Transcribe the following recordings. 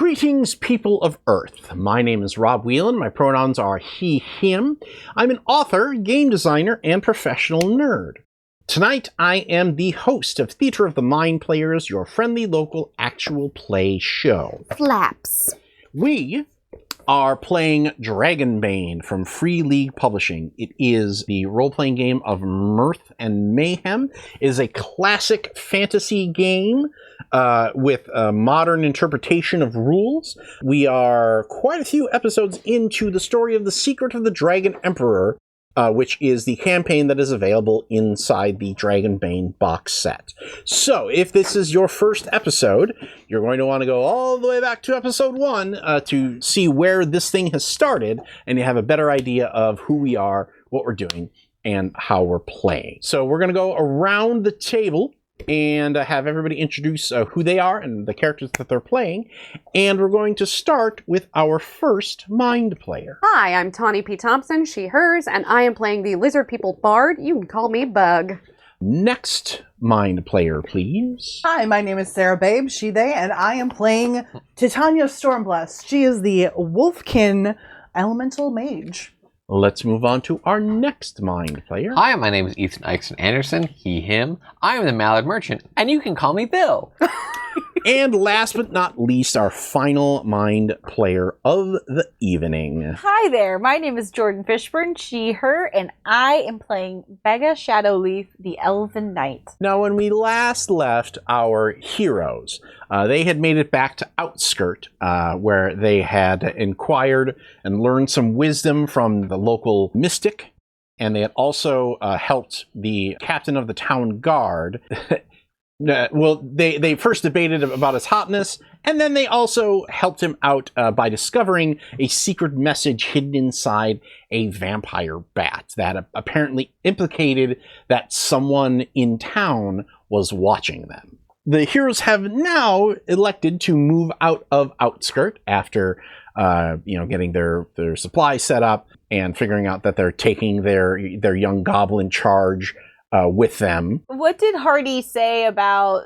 Greetings, people of Earth. My name is Rob Whelan. My pronouns are he, him. I'm an author, game designer, and professional nerd. Tonight, I am the host of Theater of the Mind Players, your friendly local actual play show. Flaps. We are playing Dragonbane from Free League Publishing. It is the role-playing game of Mirth and Mayhem. It is a classic fantasy game with a modern interpretation of rules. We are quite a few episodes into the story of The Secret of the Dragon Emperor, which is the campaign that is available inside the Dragonbane box set. So, if this is your first episode, you're going to want to go all the way back to episode 1 to see where this thing has started, and you have a better idea of who we are, what we're doing, and how we're playing. So we're going to go around the table and have everybody introduce who they are and the characters that they're playing. And we're going to start with our first mind player. Hi, I'm Tawny P. Thompson, she, hers, and I am playing the Lizard People Bard. You can call me Bug. Next mind player, please. Hi, my name is Sarah Babe, she, they, and I am playing Titania Stormblessed. She is the Wolfkin Elemental Mage. Let's move on to our next mind player. Hi, my name is Ethan Eichson Anderson, he, him. I am the Mallard Merchant, and you can call me Bill. And last but not least, our final mind player of the evening. Hi there, my name is Jordan Fishburne, she, her, and I am playing Begga Shadowleaf, the Elven Knight. Now, when we last left our heroes, they had made it back to Outskirt, where they had inquired and learned some wisdom from the local mystic, and they had also helped the captain of the town guard. Well, they first debated about his hotness, and then they also helped him out by discovering a secret message hidden inside a vampire bat that apparently implicated that someone in town was watching them. The heroes have now elected to move out of Outskirt after, getting their supplies set up and figuring out that they're taking their young goblin charge with them. What did Hardy say about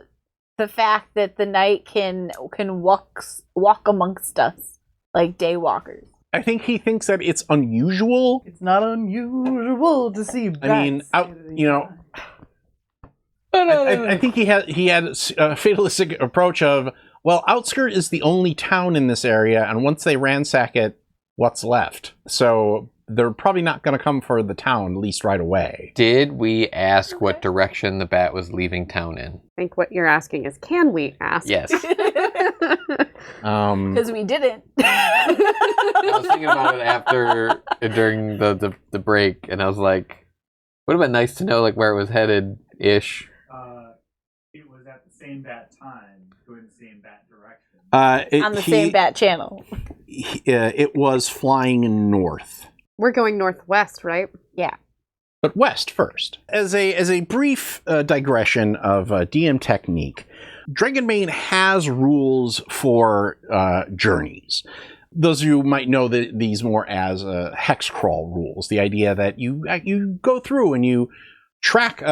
the fact that the knight can walk amongst us like daywalkers? I think he thinks that it's unusual. It's not unusual to see bats. I think he had a fatalistic approach of, well, Outskirt is the only town in this area, and once they ransack it, what's left? So they're probably not going to come for the town, at least right away. Did we ask what direction the bat was leaving town in? I think what you're asking is, can we ask? Yes. Because we didn't. I was thinking about it during the break, and I was like, would have been nice to know like where it was headed-ish. It was at the same bat time, going the same bat direction. On the same bat channel. It was flying north. We're going northwest, right? Yeah. But west first. As a brief digression of DM technique, Dragonbane has rules for journeys. Those of you who might know these more as hex crawl rules. The idea that you go through and you track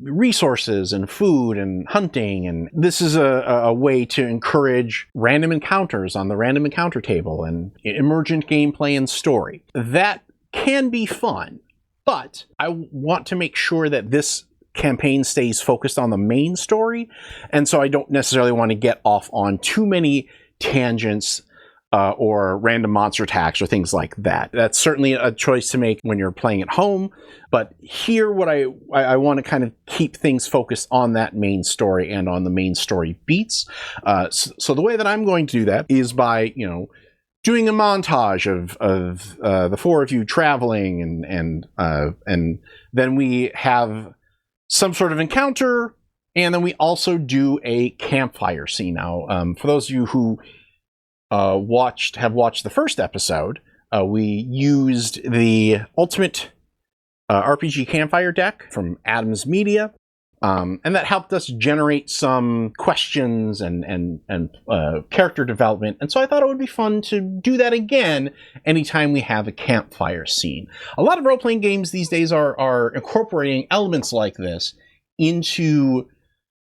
resources and food and hunting, and this is a way to encourage random encounters on the random encounter table and emergent gameplay and story. That can be fun, but I want to make sure that this campaign stays focused on the main story, and so I don't necessarily want to get off on too many tangents or random monster attacks or things like that. That's certainly a choice to make when you're playing at home, but here what I want to kind of keep things focused on that main story and on the main story beats. So the way that I'm going to do that is by, doing a montage of the four of you traveling, and then we have some sort of encounter, and then we also do a campfire scene. Now, for those of you who have watched the first episode, we used the Ultimate RPG Campfire deck from Adams Media, and that helped us generate some questions and character development. And so I thought it would be fun to do that again anytime we have a campfire scene. A lot of role-playing games these days are incorporating elements like this into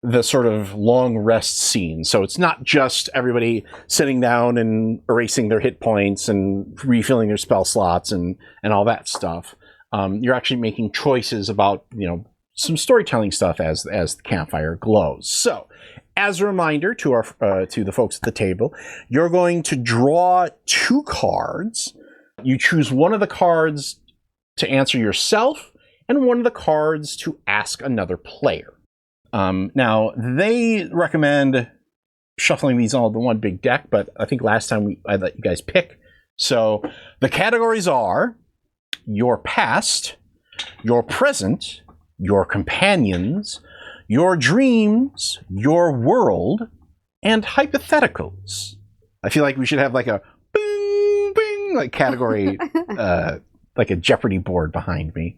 the sort of long rest scene. So it's not just everybody sitting down and erasing their hit points and refilling their spell slots and all that stuff. You're actually making choices about, some storytelling stuff as the campfire glows. So, as a reminder to to the folks at the table, you're going to draw 2 cards. You choose one of the cards to answer yourself and one of the cards to ask another player. Now, they recommend shuffling these all into one big deck, but I think last time I let you guys pick. So the categories are your past, your present, your companions, your dreams, your world, and hypotheticals. I feel like we should have like a bing, bing, like category, like a Jeopardy board behind me.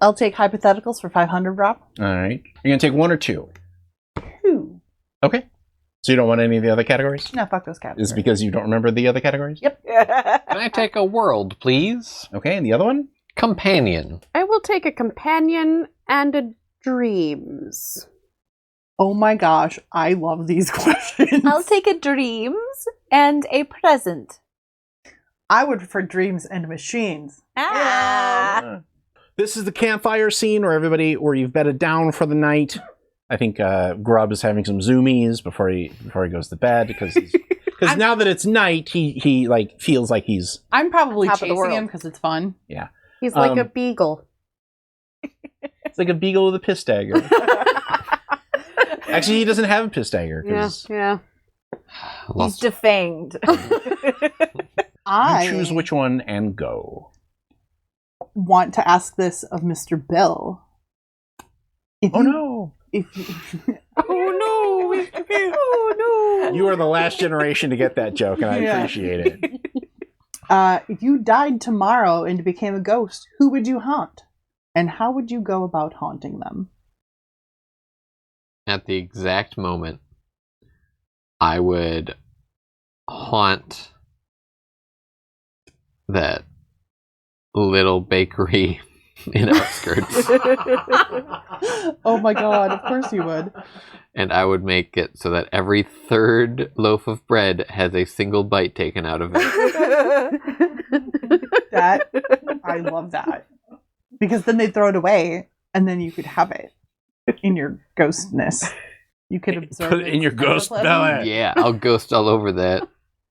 I'll take hypotheticals for 500, Rob. All right. You're going to take 1 or 2? 2. Okay. So you don't want any of the other categories? No, fuck those categories. Is it because you don't remember the other categories? Yep. Can I take a world, please? Okay, and the other one? Companion. I will take a companion and a dreams. Oh my gosh, I love these questions. I'll take a dreams and a present. I would prefer dreams and machines. This is the campfire scene where you've bedded down for the night. I think Grub is having some zoomies before he goes to bed because now that it's night, he like feels like he's. I'm probably Top of the chasing world. him because it's fun. Yeah. He's like a beagle. It's like a beagle with a piss dagger. Actually, he doesn't have a piss dagger. Yeah. He's defanged. I You choose which one and go. want to ask this of Mr. Bill. No. Oh no, Mr. Bill. Oh no. You are the last generation to get that joke, and I Yeah. appreciate it. If you died tomorrow and became a ghost, who would you haunt? And how would you go about haunting them? At the exact moment, I would haunt that little bakery in Outskirt. Oh my god, of course you would. And I would make it so that every 3rd loaf of bread has a single bite taken out of it. I love that. Because then they'd throw it away, and then you could have it in your ghostness. You could absorb Put it in your ghost belly. Yeah, I'll ghost all over that.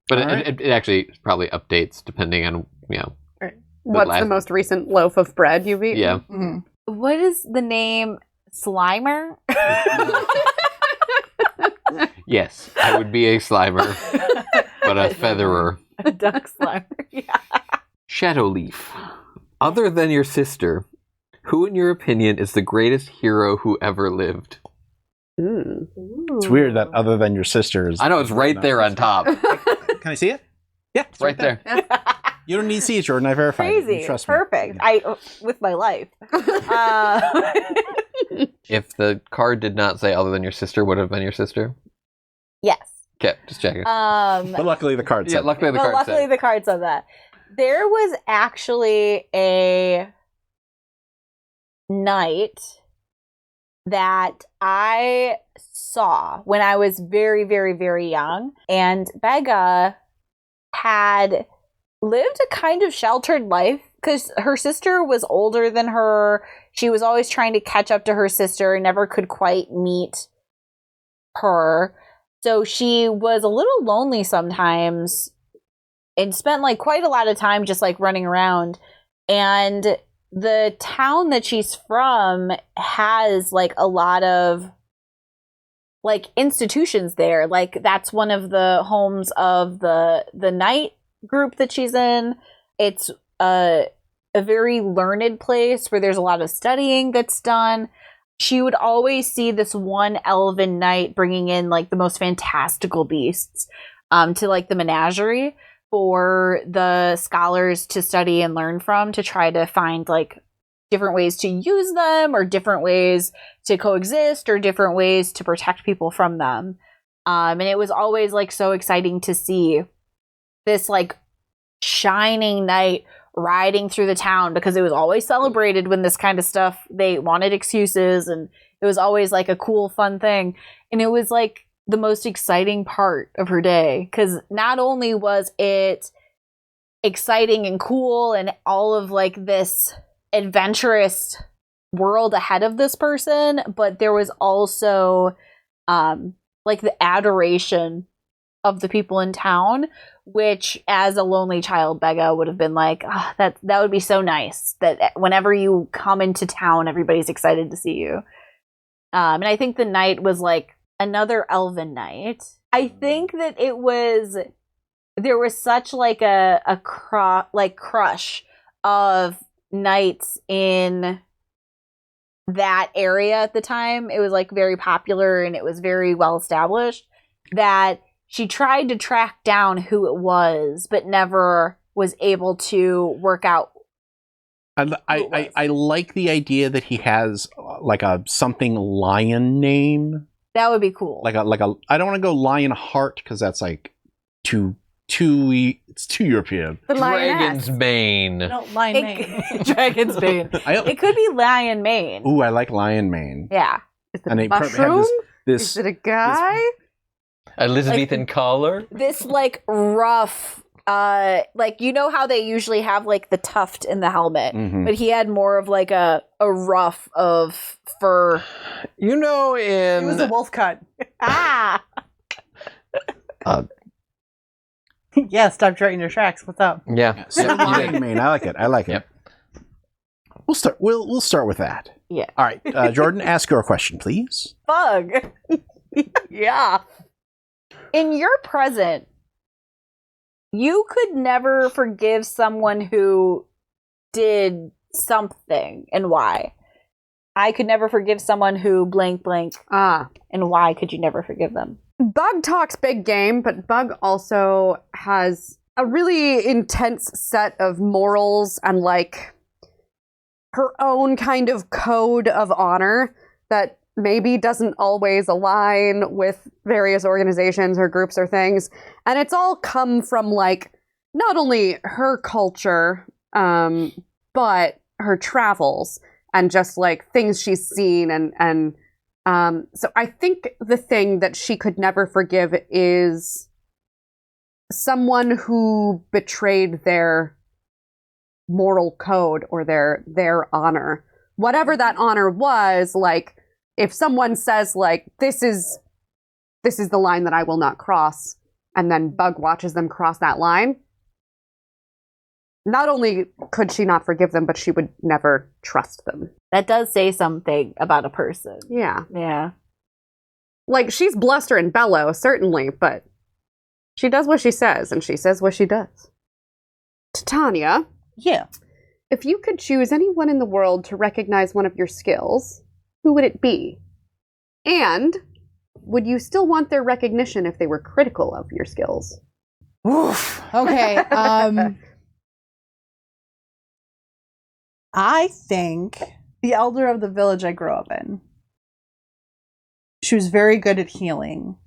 But All right. it actually probably updates depending on, What's last- the most recent loaf of bread you've eaten? yeah. Mhm. What is the name? Slimer? Yes, I would be a Slimer, but a featherer. A duck Slimer. Yeah. Shadowleaf. Other than your sister, who in your opinion is the greatest hero who ever lived? It's weird that other than your sisters. I know, it's right there on top. Can I see it? Yeah, it's Right there. You don't need to see it, Jordan. I verified it. Crazy. You trust me. Perfect. With my life. If the card did not say other than your sister, would it have been your sister? Yes. Okay, just checking. But luckily the card Yeah, said. luckily the Well, card luckily said. the card said that. There was actually a night that I saw when I was very, very, very young, and Becca had lived a kind of sheltered life because her sister was older than her. She was always trying to catch up to her sister, never could quite meet her. So she was a little lonely sometimes and spent like quite a lot of time just like running around. And the town that she's from has like a lot of like institutions there. Like that's one of the homes of the night group that she's in. It's a very learned place where there's a lot of studying that's done. She would always see this one elven knight bringing in like the most fantastical beasts to like the menagerie for the scholars to study and learn from, to try to find like different ways to use them or different ways to coexist or different ways to protect people from them. And it was always like so exciting to see this like shining knight riding through the town, because it was always celebrated when this kind of stuff, they wanted excuses and It was always like a cool, fun thing. And it was like the most exciting part of her day, because not only was it exciting and cool and all of like this adventurous world ahead of this person, but there was also like the adoration of the people in town, which as a lonely child, Becca would have been like, oh, that would be so nice that whenever you come into town, everybody's excited to see you. And I think the night was like another elven night. I think that there was such like a crush of knights in that area at the time. It was like very popular and it was very well established, that she tried to track down who it was, but never was able to work out. I like the idea that he has like a something lion name. That would be cool. Like a I don't want to go lion heart because that's like it's too European. The lioness. Dragonbane. No, lion mane. Dragon's Bane. It could be lion mane. Ooh, I like lion mane. Yeah. Is it And a they probably have mushroom? this Is it a guy? Elizabethan collar. This like rough, like you know how they usually have like the tuft in the helmet, Mhm. but he had more of like a ruff of fur. You know, It was a in wolf cut. Ah, Yeah, stop short in your tracks. What's up? yeah, So Yep, you lion did. mane. I like it. I like it. Yep. We'll start with that. Yeah. All right, Jordan, ask your question, please. bug. Yeah. In your present, you could never forgive someone who did something, and why? I could never forgive someone who blank blank, and why could you never forgive them? Bug talks big game, but Bug also has a really intense set of morals and like her own kind of code of honor that maybe doesn't always align with various organizations or groups or things. And it's all come from like not only her culture, but her travels and just like things she's seen and so I think the thing that she could never forgive is someone who betrayed their moral code or their honor. Whatever that honor was, like if someone says like this is the line that I will not cross, and then Bug watches them cross that line, not only could she not forgive them, but she would never trust them. That does say something about a person. Yeah. Yeah. Like, she's bluster and bellow, certainly, but she does what she says, and she says what she does. Titania, Yeah. if you could choose anyone in the world to recognize one of your skills, who would it be? And would you still want their recognition if they were critical of your skills? Oof. Okay. I think the elder of the village I grew up in. She was very good at healing,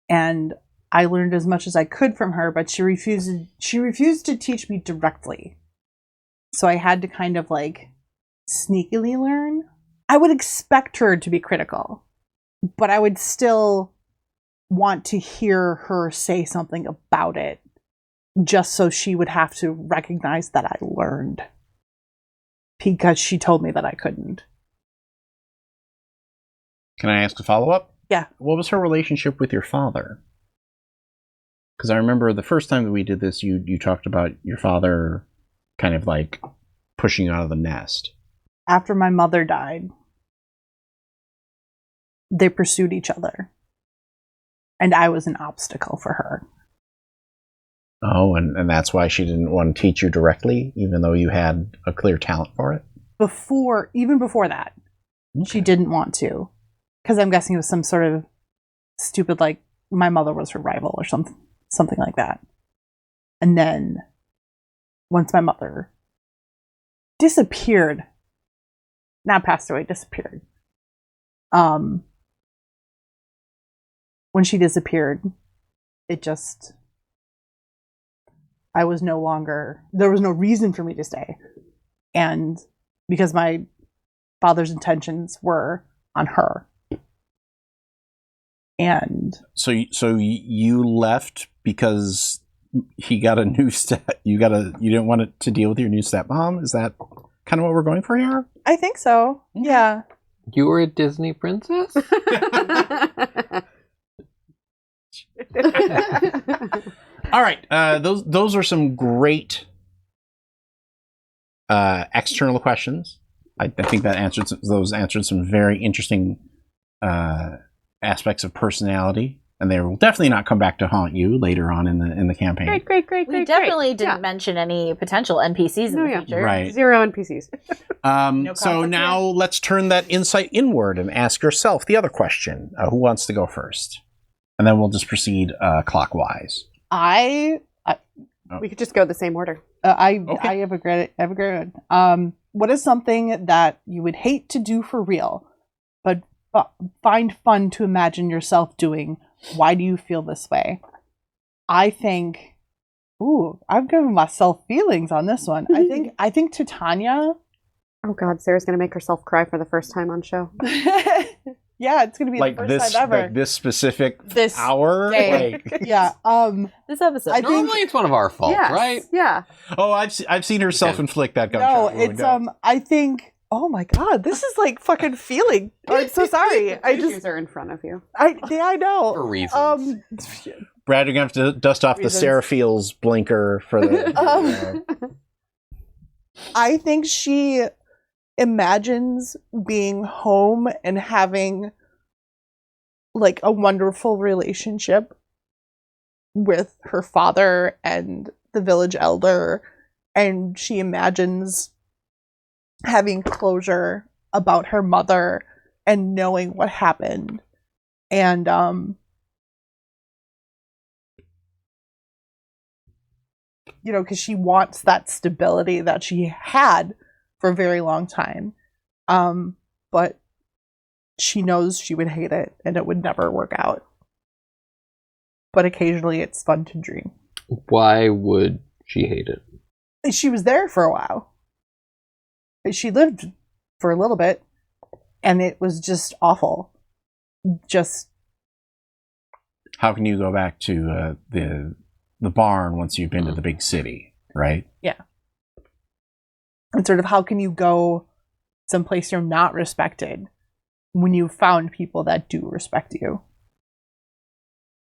and I learned as much as I could from her, but she refused to teach me directly. So I had to kind of like sneakily learn. I would expect her to be critical, but I would still want to hear her say something about it, just so she would have to recognize that I learned. Because she told me that I couldn't. Can I ask a follow-up? Yeah. What was her relationship with your father? Because I remember the first time that we did this, you talked about your father kind of like pushing you out of the nest. After my mother died, they pursued each other. And I was an obstacle for her. Oh, and that's why she didn't want to teach you directly, even though you had a clear talent for it? Even before that, she didn't want to. Because I'm guessing it was some sort of stupid, like, my mother was her rival or something like that. And then, once my mother disappeared, not passed away, disappeared. When she disappeared, it just... there was no reason for me to stay. And because my father's intentions were on her. And So you left because he got a new step. You didn't want it to deal with your new stepmom. Is that kind of what we're going for here? I think so. Yeah. You were a Disney princess? All right. Those are some great external questions. I think that answered some very interesting aspects of personality, and they will definitely not come back to haunt you later on in the campaign. Great. We definitely didn't mention any potential NPCs in the future. Right. 0 NPCs. So conflict now let's turn that insight inward and ask yourself the other question. Who wants to go first? And then we'll just proceed clockwise. I We could just go the same order. I have a great. What is something that you would hate to do for real, but find fun to imagine yourself doing? Why do you feel this way? I think. Ooh, I've given myself feelings on this one. I think Titania. Oh God, Sarah's gonna make herself cry for the first time on show. Yeah, it's gonna be Like the first time ever. like this specific This hour. day. Like, Yeah. This episode. I think- Normally it's one of our faults, Yes, right? Yeah. oh, I've seen her self-inflict that No, gunshot. it's I think. Oh my God, this is like fucking feeling. I'm so sorry. Tissues are in front of you. I know. For reasons. Brad, you're gonna have to dust off Reasons. the Sarah Fields blinker for the. I think she imagines being home and having like a wonderful relationship with her father and the village elder, and she imagines having closure about her mother and knowing what happened, and because she wants that stability that she had for a very long time. But she knows she would hate it and it would never work out. But occasionally it's fun to dream. Why would she hate it? She was there for a while. She lived for a little bit and it was just awful. Just How can you go back to the barn once you've been to the big city, right? and sort of how can you go someplace you're not respected when you've found people that do respect you?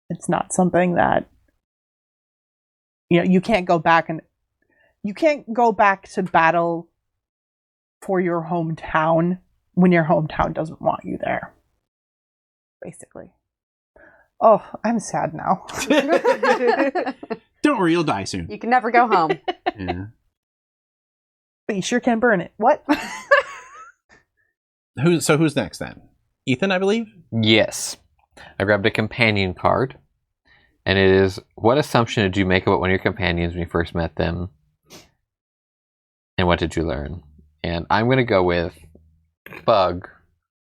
It's not something that you can't go back to battle for your hometown when your hometown doesn't want you there. Basically. Oh, I'm sad now. Don't worry, you'll die soon. You can never go home. Yeah. But you sure can burn it. What? Who's next then? Ethan, I believe? Yes. I grabbed a companion card. And it is, what assumption did you make about one of your companions when you first met them? And what did you learn? And I'm going to go with Bug.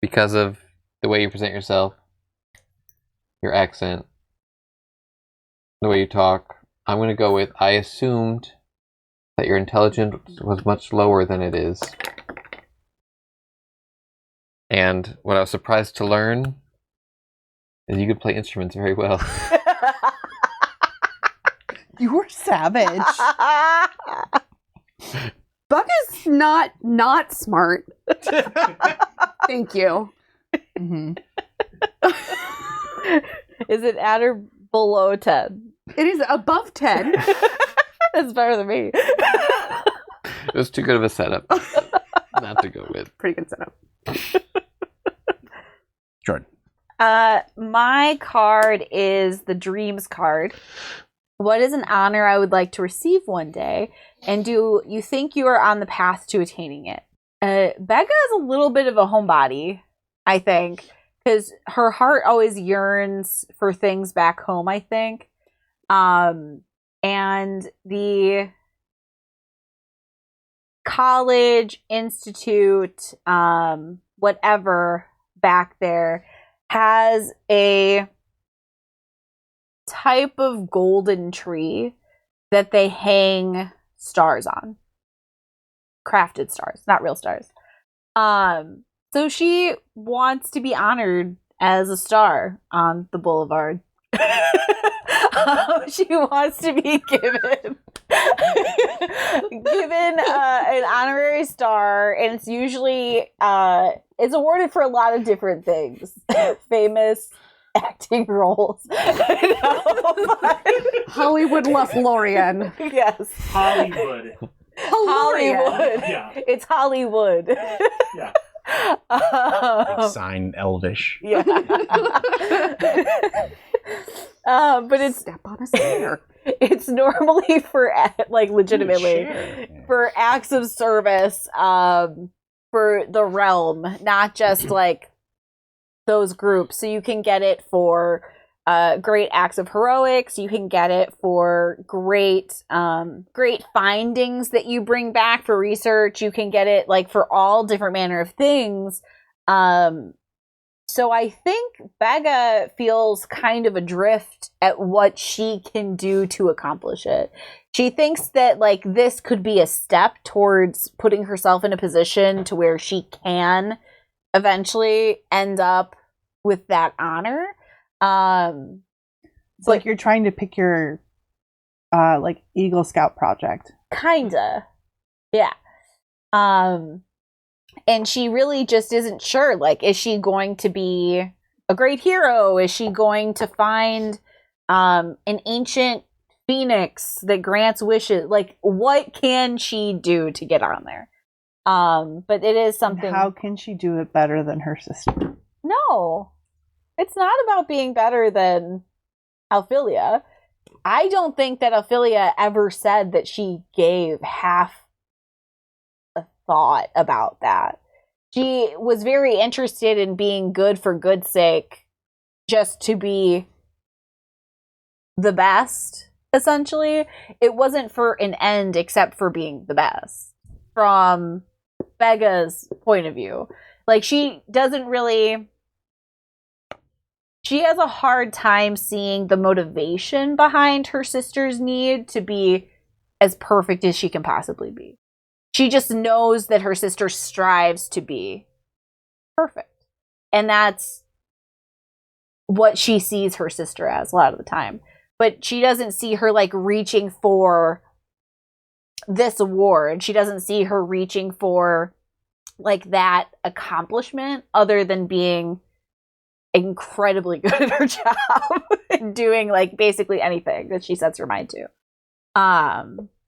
Because of the way you present yourself, your accent, the way you talk. I'm going to go with, I assumed that your intelligence was much lower than it is. And what I was surprised to learn is you could play instruments very well. You were savage. Buck is not smart. Thank you. Mm-hmm. Is it at or below 10? It is above 10. That's better than me. It was too good of a setup not to go with. Pretty good setup. Jordan. My card is the Dreams card. What is an honor I would like to receive one day? And do you think you are on the path to attaining it? Becca is a little bit of a homebody, I think, because her heart always yearns for things back home, I think. And the college, institute, whatever back there has a type of golden tree that they hang stars on. Crafted stars, not real stars. So So she wants to be honored as a star on the boulevard. She wants to be given an honorary star, and it's usually it's awarded for a lot of different things. Famous acting roles. Hollywood Lothlorien. Yes. Hollywood. Hollywood. Yeah. It's Hollywood. Yeah. Sign Elvish. Yeah. But it's Step on a spear. it's normally for like legitimately for acts of service for the realm, not just like those groups. So you can get it for great acts of heroics. You can get it for great findings that you bring back for research. You can get it like for all different manner of things. So I think Begga feels kind of adrift at what she can do to accomplish it. She thinks that like this could be a step towards putting herself in a position to where she can eventually end up with that honor. It's like you're trying to pick your like Eagle Scout project. Kinda. Yeah. And she really just isn't sure. Like, is she going to be a great hero? Is she going to find an ancient phoenix that grants wishes? Like, what can she do to get on there? But it is something. And how can she do it better than her sister? No, it's not about being better than Ophelia. I don't think that Ophelia ever said that she gave half a thought about that. She was very interested in being good for good's sake, just to be the best, essentially. It wasn't for an end except for being the best, from Begga's point of view. Like, she doesn't really... She has a hard time seeing the motivation behind her sister's need to be as perfect as she can possibly be. She just knows that her sister strives to be perfect. And that's what she sees her sister as a lot of the time. But she doesn't see her, like, reaching for this award. She doesn't see her reaching for, like, that accomplishment other than being incredibly good at her job and doing, like, basically anything that she sets her mind to.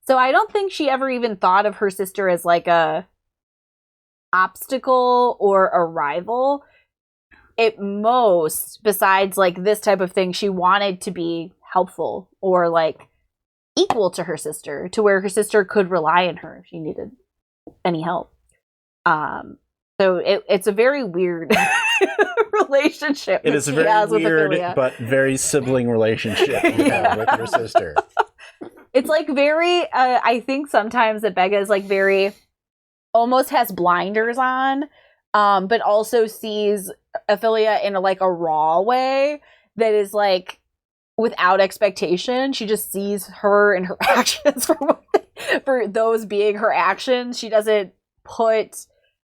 So I don't think she ever even thought of her sister as like a obstacle or a rival. At most, besides like this type of thing, she wanted to be helpful or like equal to her sister, to where her sister could rely on her if she needed any help. So it's a very weird relationship. It is a very weird but very sibling relationship with her sister. It's like very, I think sometimes that Begga is like very, almost has blinders on, but also sees Ophelia in like a raw way that is like without expectation. She just sees her and her actions for those being her actions. She doesn't put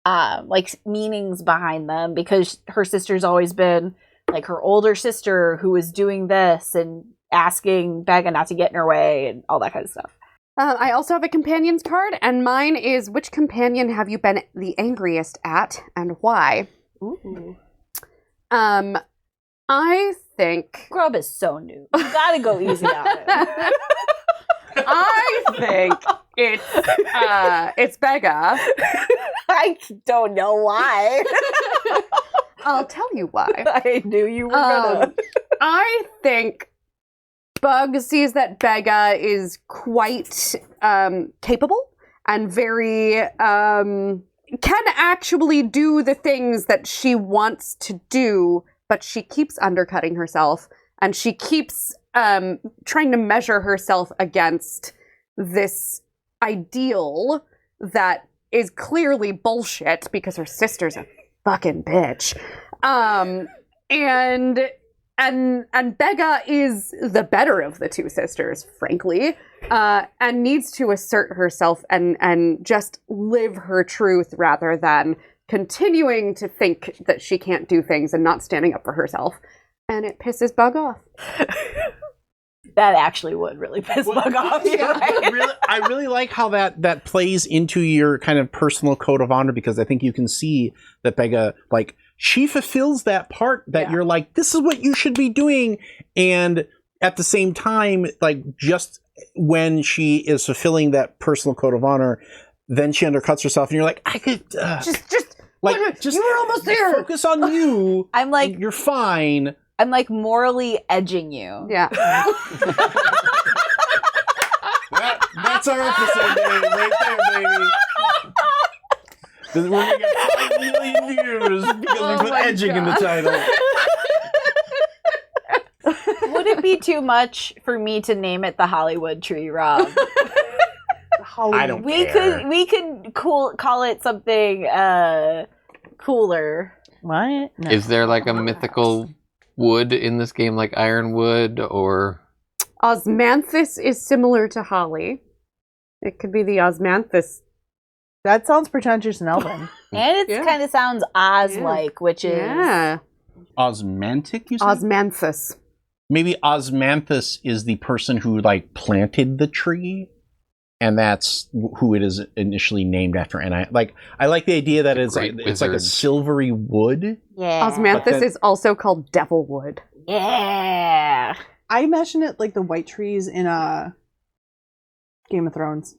like meanings behind them because her sister's always been like her older sister who is doing this and asking Begga not to get in her way and all that kind of stuff. I also have a companion's card, and mine is, which companion have you been the angriest at, and why? Ooh. I think... Grub is so new. You gotta go easy on it. I think it's Begga. I don't know why. I'll tell you why. I knew you were gonna. I think Bug sees that Begga is quite capable and very can actually do the things that she wants to do, but she keeps undercutting herself and she keeps trying to measure herself against this ideal that is clearly bullshit because her sister's a fucking bitch. And Begga is the better of the two sisters, frankly, and needs to assert herself and just live her truth rather than continuing to think that she can't do things and not standing up for herself. And it pisses Bug off. That actually would really piss Bug off. You're right. I really like how that plays into your kind of personal code of honor, because I think you can see that Begga, like, she fulfills that part that you're like, this is what you should be doing. And at the same time, like, just when she is fulfilling that personal code of honor, then she undercuts herself and you're like, I could just you were almost there. Focus on you. I'm like, you're fine. I'm like morally edging you. Yeah. That's our episode name right there, baby. We're gonna get 5 million views because we put edging in the title. Would it be too much for me to name it the Hollywood tree, Rob? I don't care. We could call it something cooler. What? No. Is there like a mythical wood in this game, like ironwood or? Osmanthus is similar to holly. It could be the Osmanthus. That sounds pretentious and elven. And it kind of sounds Oz-like, which is... Yeah. Osmantic, you said? Osmanthus. Maybe Osmanthus is the person who, like, planted the tree, and that's who it is initially named after. And I like the idea that it's like a silvery wood. Yeah. Osmanthus is also called devilwood. Yeah. I imagine it like the white trees in Game of Thrones.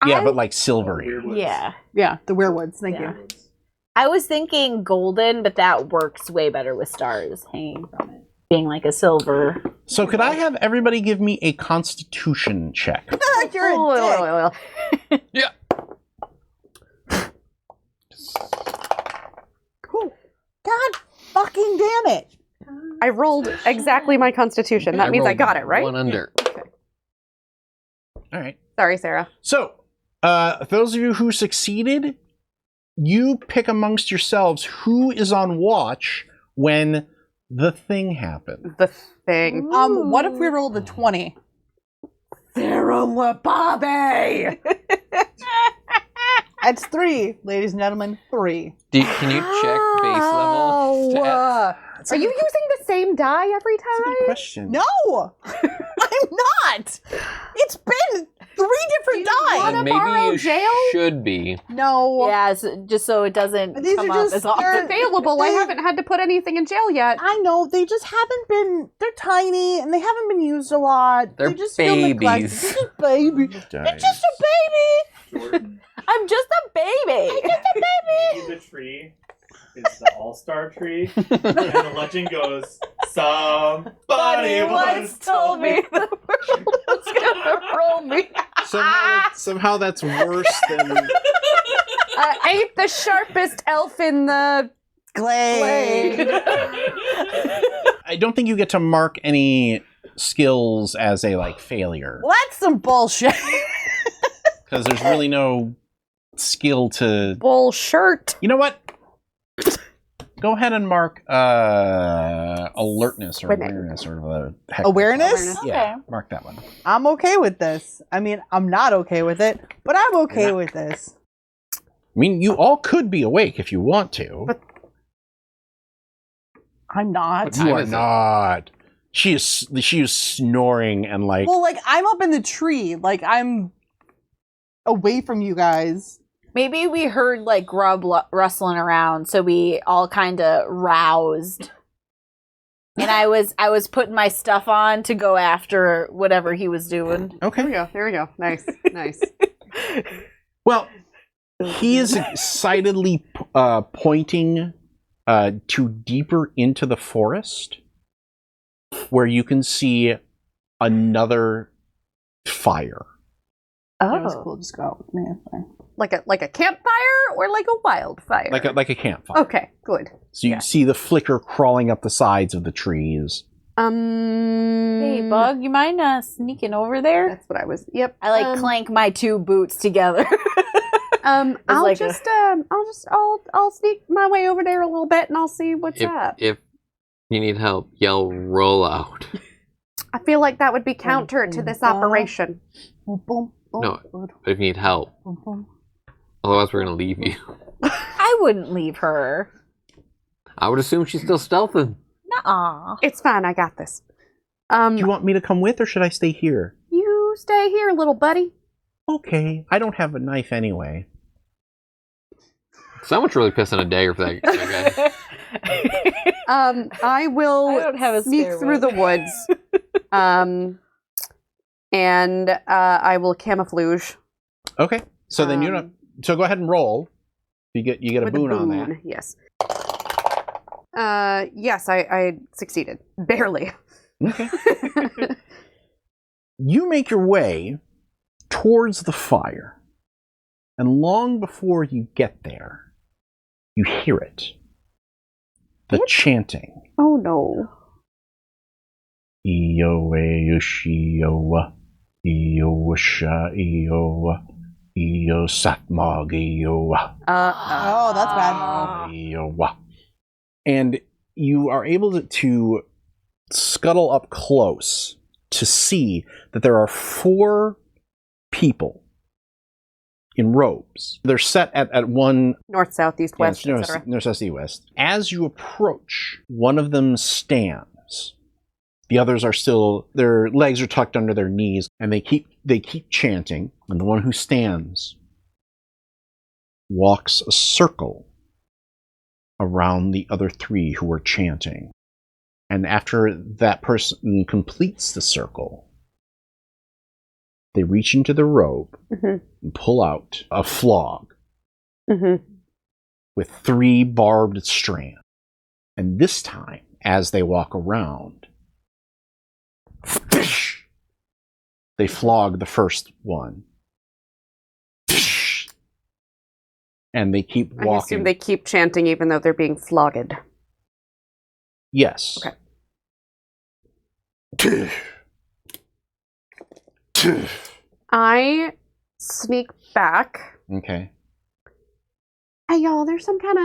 Yeah, but like silvery. Yeah. Yeah, the werewoods. Thank you. I was thinking golden, but that works way better with stars hanging from it. Being like a silver. So could I have everybody give me a constitution check? You're a dick. Yeah. Cool. God fucking damn it. I rolled exactly my constitution. That means I got it, right? One under. All right. Sorry, Sarah. So, those of you who succeeded, you pick amongst yourselves who is on watch when the thing happens. The thing. What if we rolled a 20? Sarah LaBobby! That's 3, ladies and gentlemen. 3. Can you check base level stats? Are you using the same die every That's a time? good question. No! I'm not! It's been 3 different dies! Then maybe borrow you jail? should be. No. Yeah, just so it doesn't These come are up just as often. they're- Available. I haven't had to put anything in jail yet. I know, they just haven't been, they're tiny and they haven't been used a lot. They're they just feel neglected. babies. They're just babies. They're just a baby! Jordan, I'm just a baby. maybe the tree is the all-star tree, and the legend goes, somebody once told me. the world was gonna roll me. Somehow that's worse than... Ain't the sharpest elf in the Glade. I don't think you get to mark any skills as a, like, failure. Well, that's some bullshit. Because there's really no skill to... bullshirt. You know what? Go ahead and mark alertness or awareness or the heck. Awareness? Yeah, mark that one. I'm okay with this. I mean, I'm not okay with it, but I'm okay with this. I mean, you all could be awake if you want to. But I'm not. What You time are is it? not. She is snoring and like... Well, like, I'm up in the tree. Like, I'm away from you guys. Maybe we heard like grub rustling around, so we all kind of roused. And I was putting my stuff on to go after whatever he was doing. Okay. There we go. Nice. Nice. Well, he is excitedly pointing to deeper into the forest, where you can see another fire. That was cool. Just go out with me. It's fine. Like a campfire or like a wildfire? Like a campfire. Okay, good. So you see the flicker crawling up the sides of the trees. Hey, Bug, you mind sneaking over there? That's what I was. Yep. I like clank my 2 boots together. I'll like I'll sneak my way over there a little bit and I'll see what's up. If you need help, yell roll out. I feel like that would be counter to this operation. Boom, boom, boom, No, boom, but if you need help. boom, boom. Otherwise we're gonna leave you. I wouldn't leave her. I would assume she's still stealthing. Nuh-uh. It's fine. I got this. Do you want me to come with, or should I stay here? You stay here, little buddy. Okay. I don't have a knife anyway. Someone's really pissing a dagger for that guy. I will I don't have a sneak spare through one. the woods. And I will camouflage. Okay. So then you don't. So go ahead and roll. You get a With boon on that. Yes. Yes, I succeeded. Barely. Okay. You make your way towards the fire, and long before you get there, you hear it. The chanting. Oh no. Iyo-e-yushi-yo-wa, iyo-washa, iyo-wa, iyo-Sathmog, iyo-wa, Oh, that's bad. iyo-wa. And you are able to scuttle up close to see that there are 4 people in robes. They're set at one North, south, east, west, north, etc. north, south, east, west. As you approach, one of them stands. The others are still, their legs are tucked under their knees, and they keep chanting. And the one who stands walks a circle around the other 3 who are chanting. And after that person completes the circle, they reach into the robe and pull out a flog with 3 barbed strands. And this time, as they walk around, they flog the first one. And they keep walking. I assume they keep chanting even though they're being flogged. Yes. Okay. I sneak back. Okay. Hey y'all, there's some kind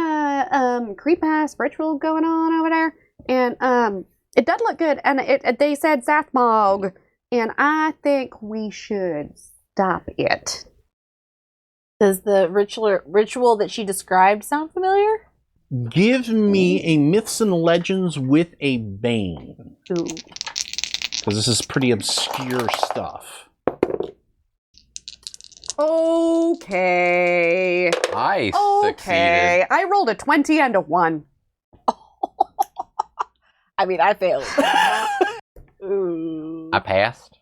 of creep ass ritual going on over there, and it does look good. And they said Sathmog, and I think we should stop it. Does the ritual that she described sound familiar? Give me a Myths and Legends with a Bane. Ooh. Because this is pretty obscure stuff. Okay. I Okay. succeeded. I rolled a 20 and a 1. I mean, I failed. Ooh. I passed.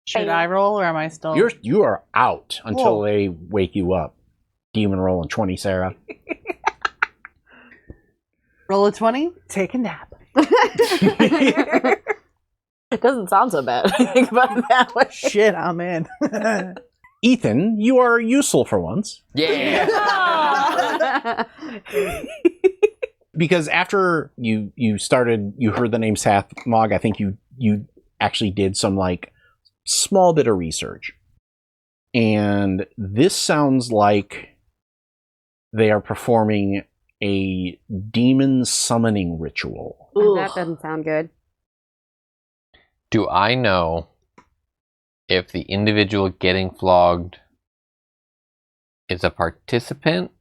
Should I roll, or am I still? You are out until Whoa. they wake you up. Demon rolling 20, Sarah. Roll a 20, take a nap. It doesn't sound so bad. Think about it that way. Shit, I'm in. Ethan, you are useful for once. Yeah. Because after you heard the name Sathmog, I think you actually did some like small bit of research. And this sounds like they are performing a demon summoning ritual. That doesn't sound good. Do I know if the individual getting flogged is a participant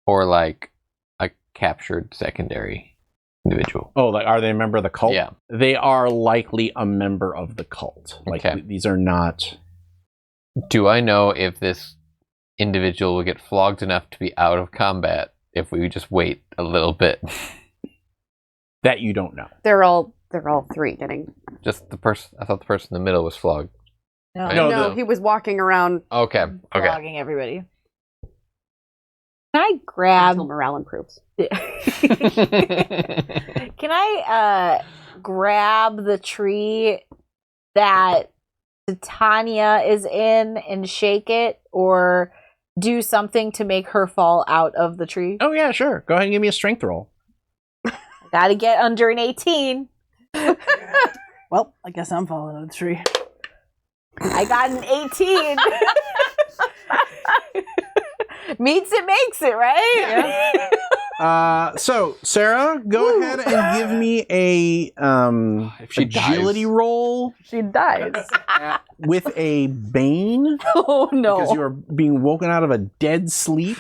or like a captured secondary individual? Oh, like, are they a member of the cult? Yeah. They are likely a member of the cult. Like, Okay. these are not... Do I know if this individual will get flogged enough to be out of combat if we just wait a little bit? That you don't know. They're all 3 getting. Just the person. I thought the person in the middle was flogged. No, I No, No, the- he was walking around Okay. Okay. flogging everybody. Can I grab? until morale improves. Can I grab the tree that Titania is in and shake it, or do something to make her fall out of the tree? Oh, yeah, sure. Go ahead and give me a strength roll. Gotta get under an 18. Well, I guess I'm falling out of the tree. I got an 18. Meets it, makes it, right? So Sarah, go ahead and give me a If she agility dies. roll She dies. with a bane Oh no. because you are being woken out of a dead sleep.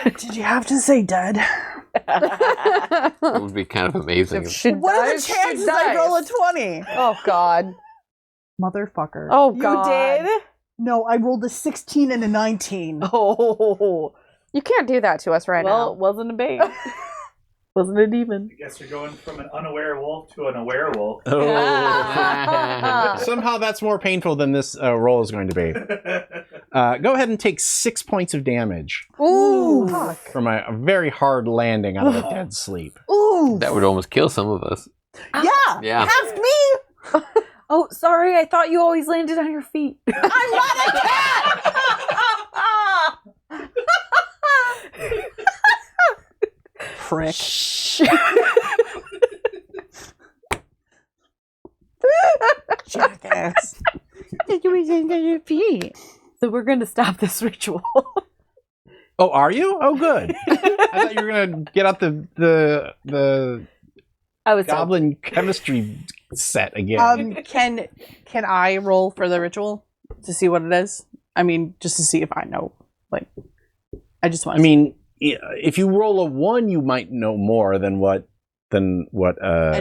Did you have to say dead? That would be kind of amazing. If she What are dies, the she chances I roll a dies. 20? Oh god. Motherfucker. Oh You god. did? No, I rolled a 16 and a 19. Oh. You can't do that to us right Well, now. it wasn't a bane. Wasn't a demon. I guess you're going from an unaware wolf to an aware wolf. Somehow that's more painful than this roll is going to be. Go ahead and take 6 points of damage Ooh. from a very hard landing out of a dead sleep. Ooh. That would almost kill some of us. Yeah. Yeah. Half me. Oh, sorry. I thought you always landed on your feet. I'm not a cat. Prick. Jackass. So we're going to stop this ritual. Oh, are you? Oh, good. I thought you were gonna get out the I was goblin chemistry set again. Can I roll for the ritual to see what it is? I mean, just to see if I know. Like, I just want. I mean, if you roll a 1, you might know more than what. and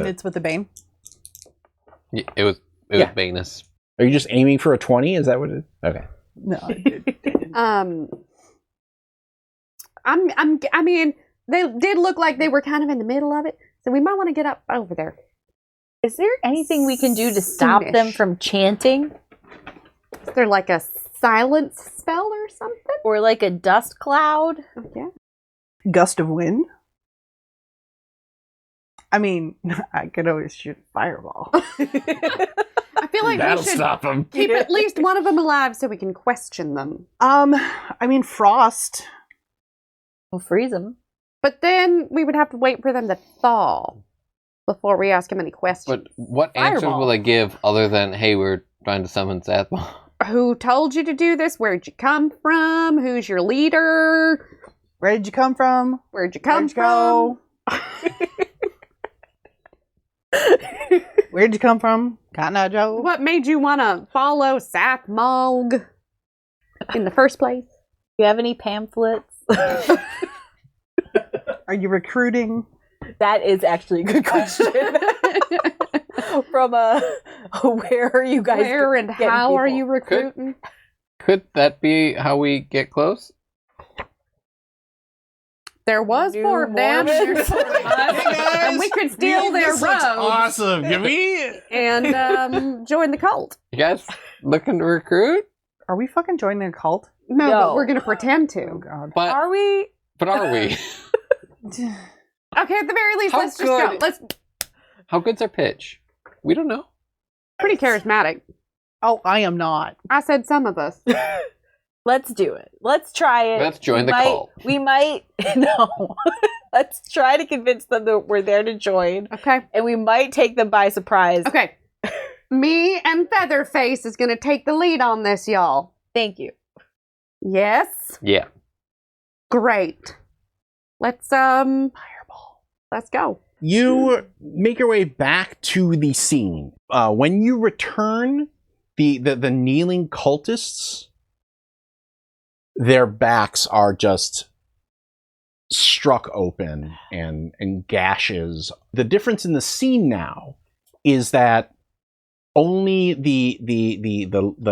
it's with the bane. Yeah, it was Yeah. Banus. Are you just aiming for a 20? Is that what it is? Okay. No. I mean, they did look like they were kind of in the middle of it, so we might want to get up over there. Is there anything we can do to stop them Soonish. from chanting? Is there like a silence spell or something? Or like a dust cloud? Oh, yeah. Gust of wind. I mean, I could always shoot a fireball. I feel like That'll we should stop him. keep at least one of them alive so we can question them. I mean, frost. We'll freeze them. But then we would have to wait for them to thaw before we ask him any questions. But what answers Fireball. will I give other than, hey, we're trying to summon Sathmog? Who told you to do this? Where'd you come from? Who's your leader? Where did you come from? Where'd you come Where'd you go? Where'd you come from? Cotton Eye Joe? What made you want to follow Sathmog in the first place? Do you have any pamphlets? Are you recruiting? That is actually a good question. From where are you guys? Where and getting how are people? you recruiting? Could that be how we get close? There was New 4 of them, Mormons. and we could steal their robes Awesome. Give me. and join the cult. You guys looking to recruit? Are we fucking joining a cult? No, No. but we're gonna pretend Oh, to. God. But Are we? are we? Okay, at the very least, How let's just go. good- Let's How good's our pitch? We don't know. pretty charismatic. Oh, I am not. I said some of us. Let's do it. Let's try it. Let's join the might, cult. We might. No. Let's try to convince them that we're there to join, Okay. and we might take them by surprise. Okay. Me and Featherface is gonna take the lead on this, y'all. Thank you. Yes? Yeah. Great. Let's fireball. Let's go. You make your way back to the scene. When you return, the kneeling cultists, their backs are just struck open and gashes. The difference in the scene now is that only the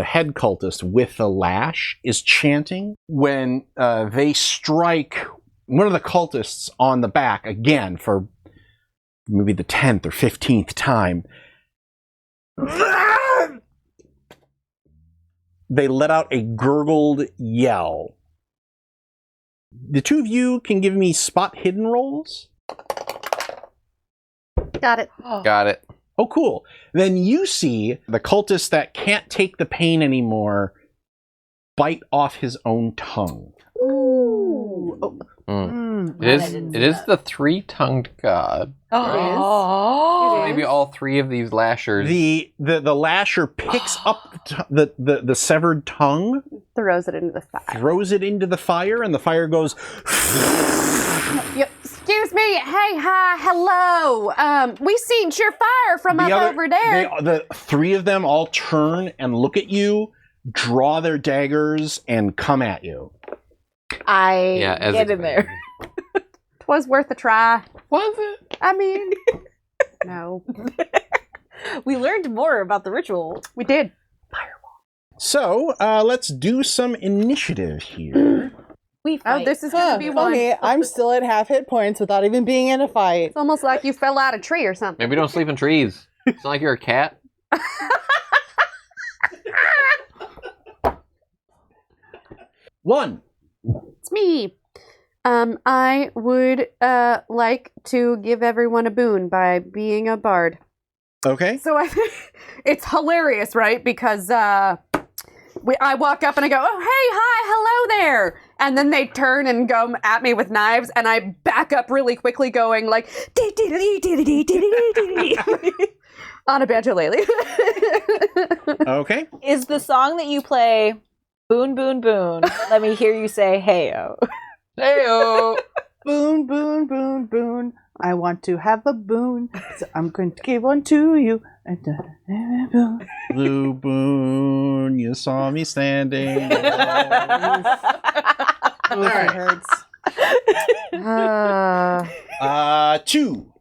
head cultist with the lash is chanting. When they strike one of the cultists on the back again for maybe the 10th or 15th time, they let out a gurgled yell. The two of you can give me spot hidden rolls. Got it. Got it. Oh, cool. Then you see the cultist that can't take the pain anymore bite off his own tongue. Ooh. Oh. Mm. Mm. It is the 3-tongued god. Oh, It Maybe is. all 3 of these lashers. The lasher picks up the severed tongue, Throws it into the fire. throws it into the fire, and the fire goes. Yep. me. Hey, hi, hello. We seen your fire from up over there. The three of them all turn and look at you, draw their daggers, and come at you. I as get in there. Twas worth a try. Was it? I mean, no. We learned more about the ritual. We did. So, let's do some initiative here. We fight. Oh, this is going to be one. Funny, I'm still at half hit points without even being in a fight. It's almost like you fell out of a tree or something. Maybe don't sleep in trees. It's not like you're a cat. 1. It's me. I would like to give everyone a boon by being a bard. Okay. So I think it's hilarious, right? Because I walk up and I go, "Oh, hey, hi, hello there," and then they turn and go at me with knives, and I back up really quickly, going like on a banjolele. Okay. Is the song that you play "Boon Boon Boon"? Let me hear you say "Heyo." Heyo. Boon, boon, boon, boon. I want to have a boon, so I'm going to give one to you. Blue Boon, you saw me standing. Oof, it hurts. 2.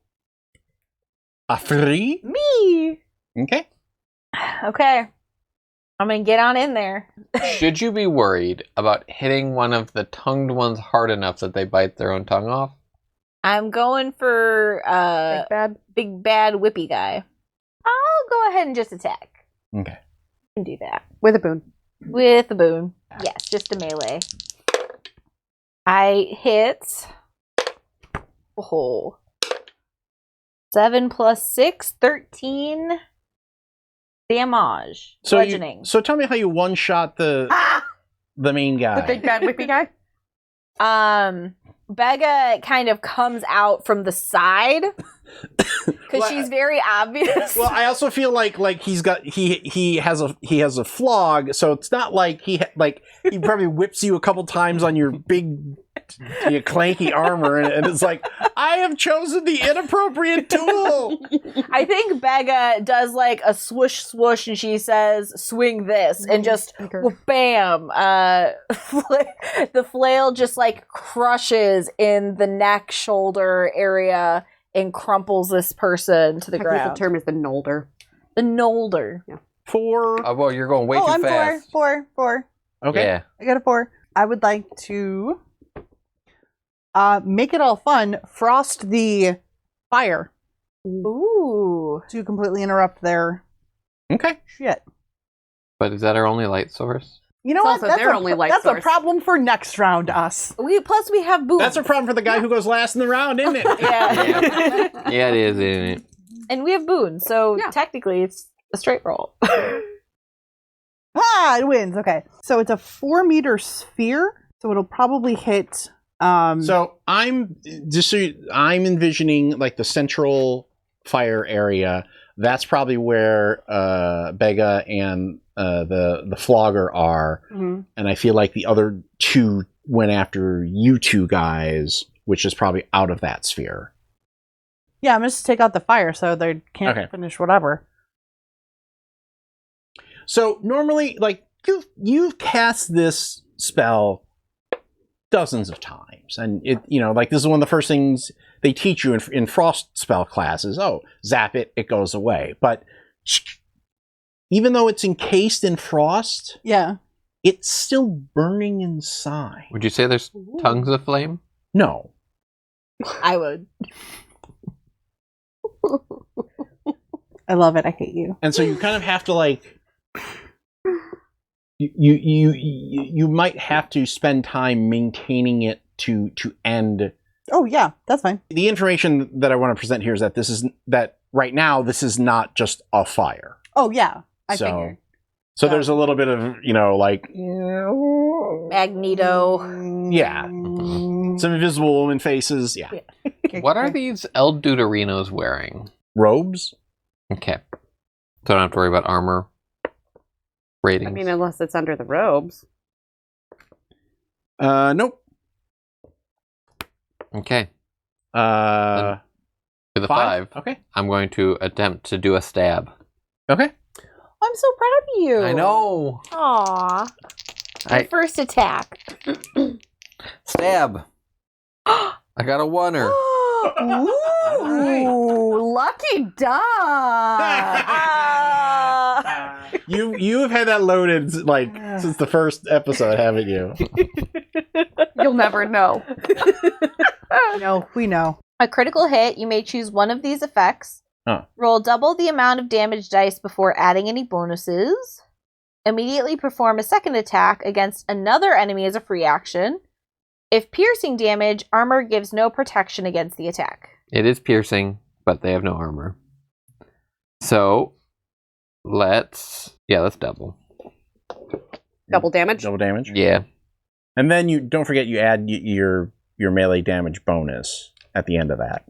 A 3. Me. Okay. Okay. I'm gonna get on in there. Should you be worried about hitting one of the tongued ones hard enough that they bite their own tongue off? I'm going for big bad whippy guy. I'll go ahead and just attack. Okay. I can do that. With a boon. With a boon. Yes, just a melee. I hit. Oh. 7 plus 6, 13 damage. Bludgeoning. So tell me how you one-shot the main guy. The big bad whippy guy? Becca kind of comes out from the side because she's very obvious. Well, I also feel like he has a flog, so it's not like he probably whips you a couple times on your big clanky armor, and it's like, I have chosen the inappropriate tool. I think Becca does like a swoosh swoosh, and she says, "Swing this," and just bam, the flail just like crushes in the neck, shoulder area, and crumples this person to the ground. The term is the nolder. The nolder. Yeah. 4. Oh, well, you're going way too I'm fast. four. Okay. Yeah. I got a 4. I would like to make it all fun. Frost the fire Ooh. to completely interrupt their Okay. shit. But is that our only light source? You know It's what? also their only light that's a source. problem for next round, us. Plus we have boots. That's a problem for the guy who goes last in the round, isn't it? Yeah. Yeah, it is, isn't it? And we have boons, so Yeah. technically it's a straight roll. It wins. Okay. So it's a 4-meter sphere. So it'll probably hit. So I'm envisioning like the central fire area. That's probably where Bega and the flogger are, Mhm. and I feel like the other two went after you two guys, which is probably out of that sphere. Yeah, I'm just take out the fire so they can't Okay. finish whatever. So normally, like you've cast this spell dozens of times, and it like this is one of the first things they teach you in frost spell classes. Oh, zap it, it goes away. But even though it's encased in frost, Yeah. it's still burning inside. Would you say there's tongues of flame? No. I would. I love it. I hate you. And so you kind of have to like you might have to spend time maintaining it to end. Oh, yeah. That's fine. The information that I want to present here is that right now this is not just a fire. Oh, yeah. I figured. So there's a little bit of, like Magneto. yeah. Some invisible woman faces, yeah. What are these Elduderinos wearing? Robes? Okay. So I don't have to worry about armor ratings. I mean, unless it's under the robes. Nope. Okay. With a 5, Okay. I'm going to attempt to do a stab. Okay. I'm so proud of you. I know. Aw. My first attack. Stab. I got a 1er. Ooh, lucky dog. You have had that loaded like since the first episode, haven't you? You'll never know. No, we know. A critical hit, you may choose one of these effects. Huh. Roll double the amount of damage dice before adding any bonuses. Immediately perform a second attack against another enemy as a free action. If piercing damage, armor gives no protection against the attack. It is piercing, but they have no armor. So, let's double. Double damage. Double damage. Yeah. And then you don't forget you add your melee damage bonus at the end of that.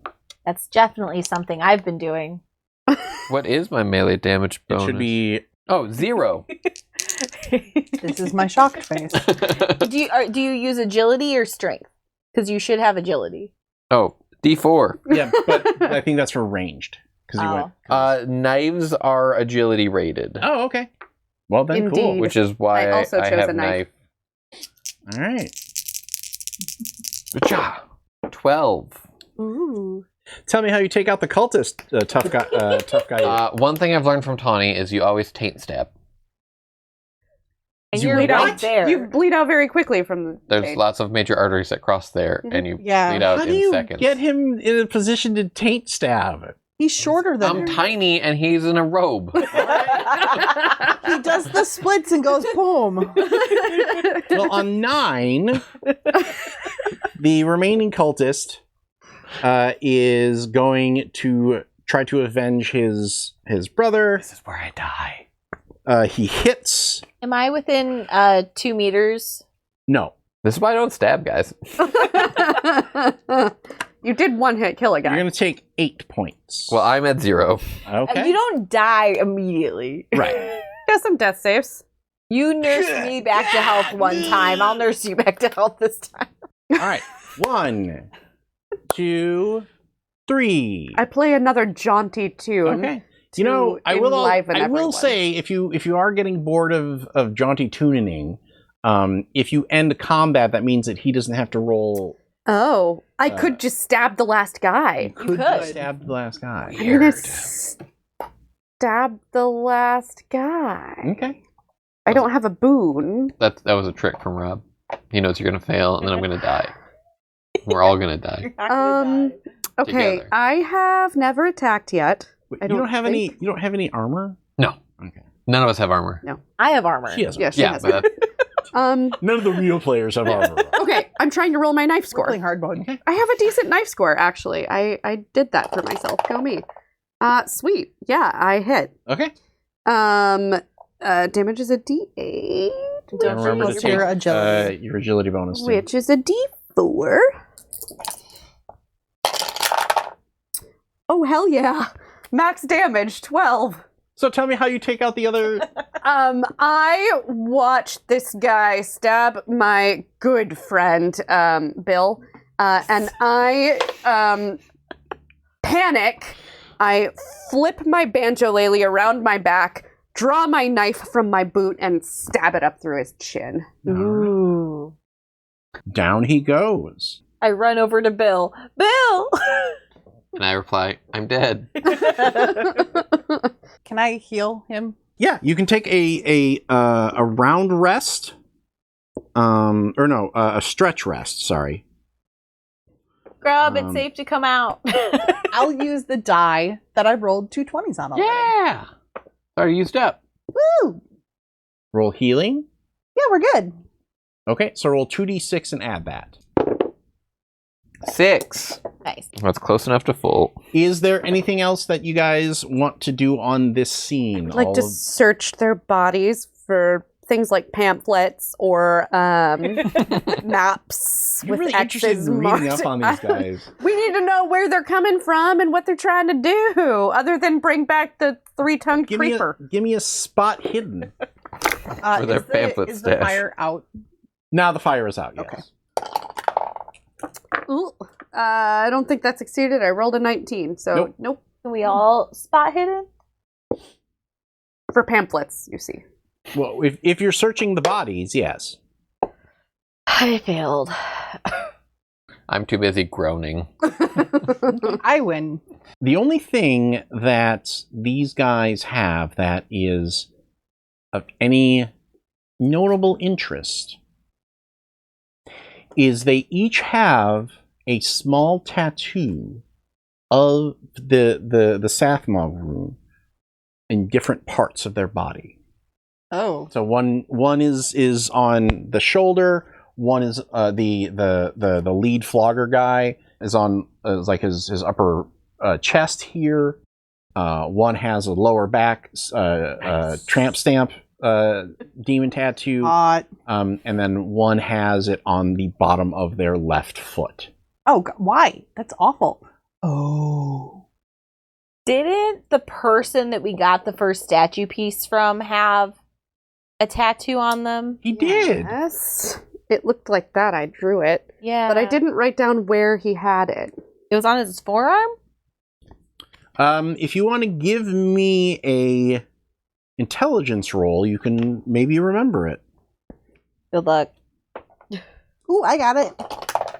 That's definitely something I've been doing. What is my melee damage bonus? It should be 0. This is my shocked face. Do you use agility or strength? Because you should have agility. Oh, D4. yeah, but I think that's for ranged because you went. Knives are agility rated, Oh, okay. Well then, cool. Indeed. which is why I also chose have a knife. All right. Cha. 12. Ooh. Tell me how you take out the cultist, tough guy. Tough guy. One thing I've learned from Tawny is you always taint stab. And You you're what? right there. You bleed out very quickly from the There's taint. lots of major arteries that cross there, and you Yeah. bleed out How do in you seconds. get him in a position to taint stab? He's shorter than I'm him. tiny, and he's in a robe. He does the splits and goes boom. Well, on 9, the remaining cultist is going to try to avenge his brother. This is where I die. He hits. Am I within 2 meters? No. This is why I don't stab, guys. You did one hit kill a guy. You're going to take 8 points. Well, I'm at 0. Okay. You don't die immediately. Right. Got some death saves. You nursed me back to health one time. I'll nurse you back to health this time. All right. 1, 2, 3. I play another jaunty tune. Okay. You know, I will enliven everyone. say if you are getting bored of jaunty tuning, if you end combat, that means that he doesn't have to roll. Oh, I could just stab the last guy. Could could. stab the last guy. I'm gonna stab the last guy. Okay. I don't have a boon. That was a trick from Rob. He knows you're going to fail, and then I'm going to die. We're all going to die. Okay, Together. I have never attacked yet. Wait, I you don't don't have think- any armor? No. Okay. None of us have armor. I have armor. She has. Yeah, she Yeah, has. but None of the real players have armor. Okay, I'm trying to roll my knife score. Playing hard mode. I have a decent knife score, actually. I did that for myself. Go me. Sweet. Yeah, I hit. Okay. Damage is a D8, Don't Remember to forget take your agility. your agility bonus. Too. which is a D4. Oh, hell yeah. Max damage, 12. So tell me how you take out the other. I watched this guy stab my good friend, Bill, and I panic. I flip my banjolele around my back, draw my knife from my boot, and stab it up through his chin. Ooh. Down he goes. I run over to Bill. Bill! and I reply, I'm dead. Can I heal him? Yeah, you can take a round rest. A stretch rest. Sorry. Grub, it's safe to come out. I'll use the die that I rolled 2 20s on already. Yeah. Already used up. Woo! Roll healing. Yeah, we're good. Okay, so roll 2d6 and add that. 6. Nice. That's close enough to full. Is there anything else that you guys want to do on this scene? I'd like to search their bodies for things like pamphlets or maps You're with really interested X's in reading marked. up on these guys. We need to know where they're coming from and what they're trying to do, other than bring back the 3-ton creeper. Give me a spot hidden. For their pamphlet is the stash. fire out? Now the fire is out, yes. Okay. Ooh, I don't think that succeeded. I rolled a 19, so nope. Can we all spot hidden? For pamphlets, you see. Well, if you're searching the bodies, yes. I failed. I'm too busy groaning. I win. The only thing that these guys have that is of any notable interest is they each have a small tattoo of the Sathmog rune in different parts of their body. Oh. So one is on the shoulder. One is the lead flogger guy is on like his upper chest here. One has a lower back tramp stamp demon tattoo. Hot. And then one has it on the bottom of their left foot. Oh, why? That's awful. Oh. Didn't the person that we got the first statue piece from have a tattoo on them? He did. Yes. It looked like that. I drew it. Yeah. But I didn't write down where he had it. It was on his forearm? If you want to give me a intelligence roll, you can maybe remember it. Good luck. Ooh, I got it.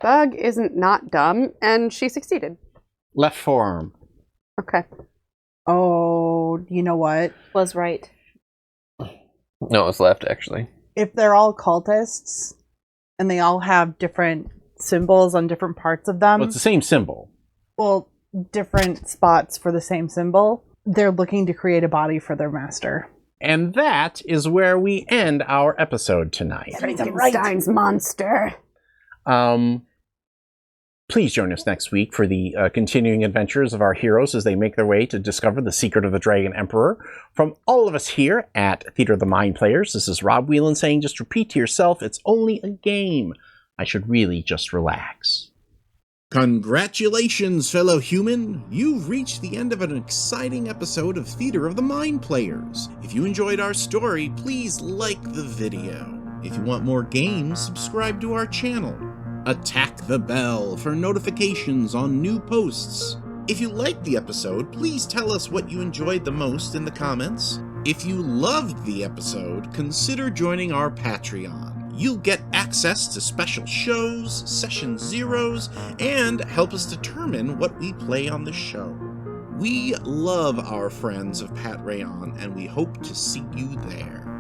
Bug isn't not dumb, and she succeeded. Left forearm. Okay. Oh, you know what? Was right. No, it's left, actually. If they're all cultists and they all have different symbols on different parts of them, Well, it's the same symbol. well, different spots for the same symbol, they're looking to create a body for their master. And that is where we end our episode tonight. Frankenstein's monster. Please join us next week for the continuing adventures of our heroes as they make their way to discover the secret of the Dragon Emperor. From all of us here at Theater of the Mind Players, this is Rob Whelan saying, just repeat to yourself, it's only a game. I should really just relax. Congratulations, fellow human! You've reached the end of an exciting episode of Theater of the Mind Players. If you enjoyed our story, please like the video. If you want more games, subscribe to our channel. Attack the bell for notifications on new posts. If you liked the episode, please tell us what you enjoyed the most in the comments. If you loved the episode, consider joining our Patreon. You'll get access to special shows, session zeros, and help us determine what we play on the show. We love our friends of Pat Rayon, and we hope to see you there.